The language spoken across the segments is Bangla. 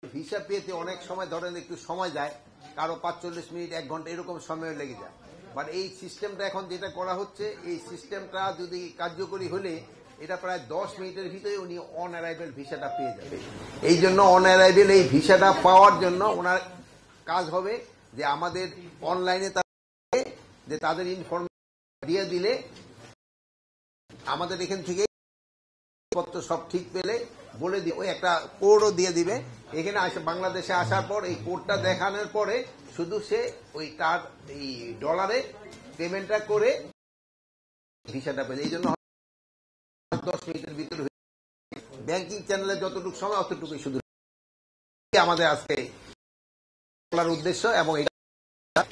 ভিসা পেতে অনেক সময় ধরেন একটু সময় যায়, কারো 45 মিনিট 1 ঘন্টা এরকম সময় লেগে যায়। বাট এই সিস্টেমটা এখন যেটা করা হচ্ছে, এই সিস্টেমটা যদি কার্যকরী হলে এটা প্রায় 10 মিনিটের ভিতরে উনি অন অ্যারাইভেল ভিসাটা পেয়ে যাবে। এই জন্য অন অ্যারাইভেল এই ভিসাটা পাওয়ার জন্য ওনার কাজ হবে যে আমাদের অনলাইনে যে তাদের ইনফরমেশন দিয়ে দিলে আমাদের এখান থেকে পত্র সব ঠিক পেলে বলে দিয়ে ওই একটা কোডও দিয়ে দিবে। এখানে বাংলাদেশে আসার পর এই কোডটা দেখানোর পরে শুধু সে ওই তার এই ডলারে পেমেন্টটা করে ভিসাটা পেয়ে। এই জন্য 10 মিনিটের ভিতরে ব্যাংকিং চ্যানেলে যতটুকু সময় অতটুকুই শুধু আমাদের আজকে বলার উদ্দেশ্য, এবং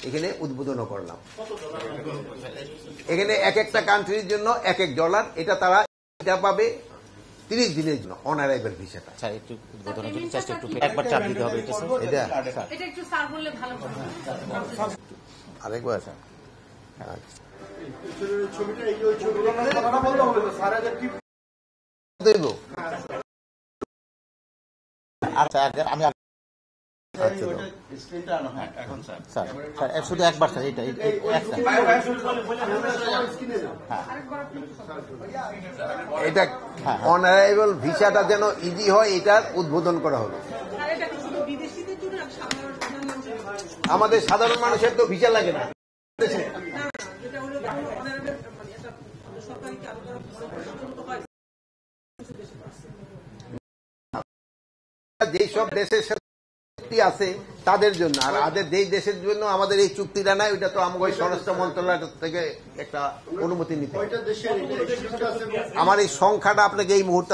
এখানে উদ্বোধনও করলাম। এখানে এক একটা কান্ট্রির জন্য এক এক ডলার, এটা তারা এটা পাবে 30 দিনের জন্য অন অ্যারাইভেল ভিসাটা। আচ্ছা, একটু উদ্বোধনের জন্য চেষ্টা একটু একবার চাপ দিতে হবে এটা একটু স্যার বললে ভালো হবে। আরেকবার ছবিটা এই ওই ছবিটা কথা বলতে হবে তো স্যার আগে কি দেব। আচ্ছা, আমি স্ক্রিনটা আনো। হ্যাঁ এখন স্যার স্যার শুধু একবার স্যার এটা এটা অন অ্যারাইভেল ভিসাটা যেন ইজি হয়, এটার উদ্বোধন করা হবে। আমাদের সাধারণ মানুষের তো ভিসা লাগে না। যেসব দেশের সাথে চুক্তি আছে তাদের জন্য, আর আমাদের যেই দেশের জন্য আমাদের এই চুক্তিটা নাই, ওইটা তো আমাদের স্বরাষ্ট্র মন্ত্রণালয় থেকে একটা অনুমতি নিতে হবে। আমার এই সংখ্যাটা আপনাকে এই মুহূর্তে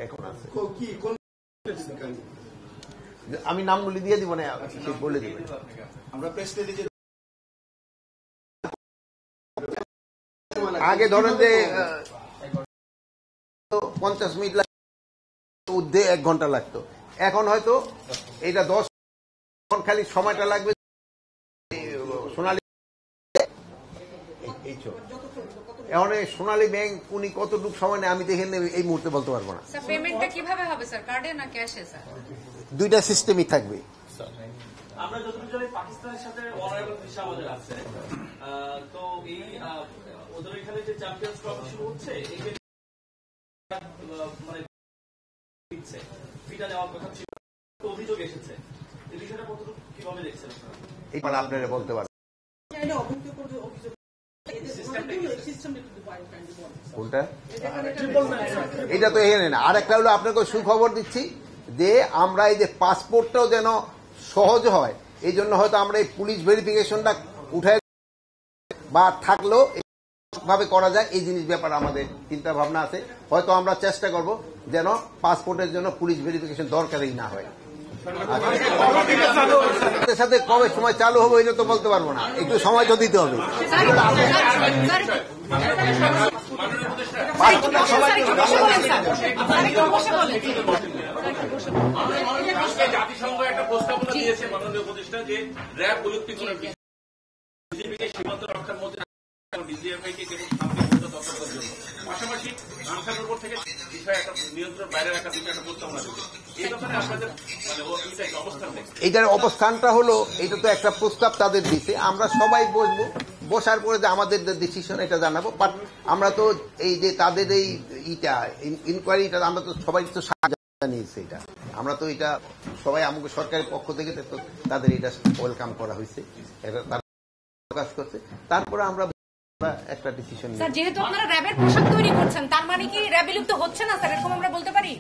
এখন আছে, আমি নামগুলি দিয়ে দিব না, বলে দিবেন। আমরা প্রেস রিলিজে আগে ধরেন যে 50 মিনিট ঊর্ধ্বে 1 ঘন্টা লাগতো, এখন হয়তো এটা 10 খালি সময়টা লাগবে। সোনালী এখন সোনালী ব্যাংক উনি কতটুকু সময় নেয় আমি দেখে এই মুহূর্তে বলতে পারবো না। পেমেন্টটা কিভাবে হবে স্যার, কার্ডে না ক্যাশে স্যার? দুইটা সিস্টেমই থাকবে। আমরা যতটুকু জানি পাকিস্তানের সাথে অনারেবল ভিসা আমাদের আছে, তো এই ওদের এখানে যে চ্যাম্পিয়ন্স ট্রফি শুরু হচ্ছে, মানে ফিটা দেওয়ার কথা ছিল, অভিযোগ এসেছে, এই বিষয়টা কতটুকু কিভাবে দেখছেন এই আপনারা বলতে পারবেন কোনটা? এটা তো এখানে না। আর একটা হলো আপনাকে সুখবর দিচ্ছি যে আমরা এই যে পাসপোর্টটাও যেন সহজ হয়, এই জন্য হয়তো আমরা এই পুলিশ ভেরিফিকেশনটা উঠায় বা থাকলেও ভাবে করা যায়, এই জিনিস ব্যাপারে আমাদের চিন্তা ভাবনা আছে। হয়তো আমরা চেষ্টা করব যেন পাসপোর্টের জন্য পুলিশ ভেরিফিকেশন দরকারই না হয়। সাথে কবে সময় চালু হবে এটা তো বলতে পারবো না, একটু সময় তো দিতে হবে। জাতিসংঘ একটা প্রস্তাবনা দিয়েছে মাননীয় উপদেষ্টা যে র্যাব বৈয়ক্তিকরণ বিজেপিকে সীমান্ত রক্ষার মধ্যে ডিজিএফআইকে কেবল শান্তিপূর্ণ তৎপরতার জন্য, পাশাপাশি আনসারের উপর থেকে বিষয় একটা নিয়ন্ত্রণ বাইরে রাখার জন্য একটা প্রস্তাবনা দিচ্ছে। এই ব্যাপারে আপনাদের মানে অবস্থান নেই? এইটার অবস্থানটা হলো, এটা তো একটা প্রস্তাব তাদের দিতে, আমরা সবাই বসবো, বসার পরে যে আমাদের ডিসিশন এটা জানাবো। বাট আমরা তো এই যে তাদের এই ইনকোয়ারিটা আমরা তো সবাই তো জানিয়েছি, এটা আমরা তো এটা সবাই আমাকে সরকারের পক্ষ থেকে তাদের এটা ওয়েলকাম করা হয়েছে, এটা তারা প্রকাশ করছে। তারপরে আমরা একটা ডিসিশন। স্যার, যেহেতু আপনারা র্যাবের পোশাক তৈরি করছেন, তার মানে কি র্যাব বিলুপ্ত হচ্ছে না স্যার, এরকম আমরা বলতে পারি?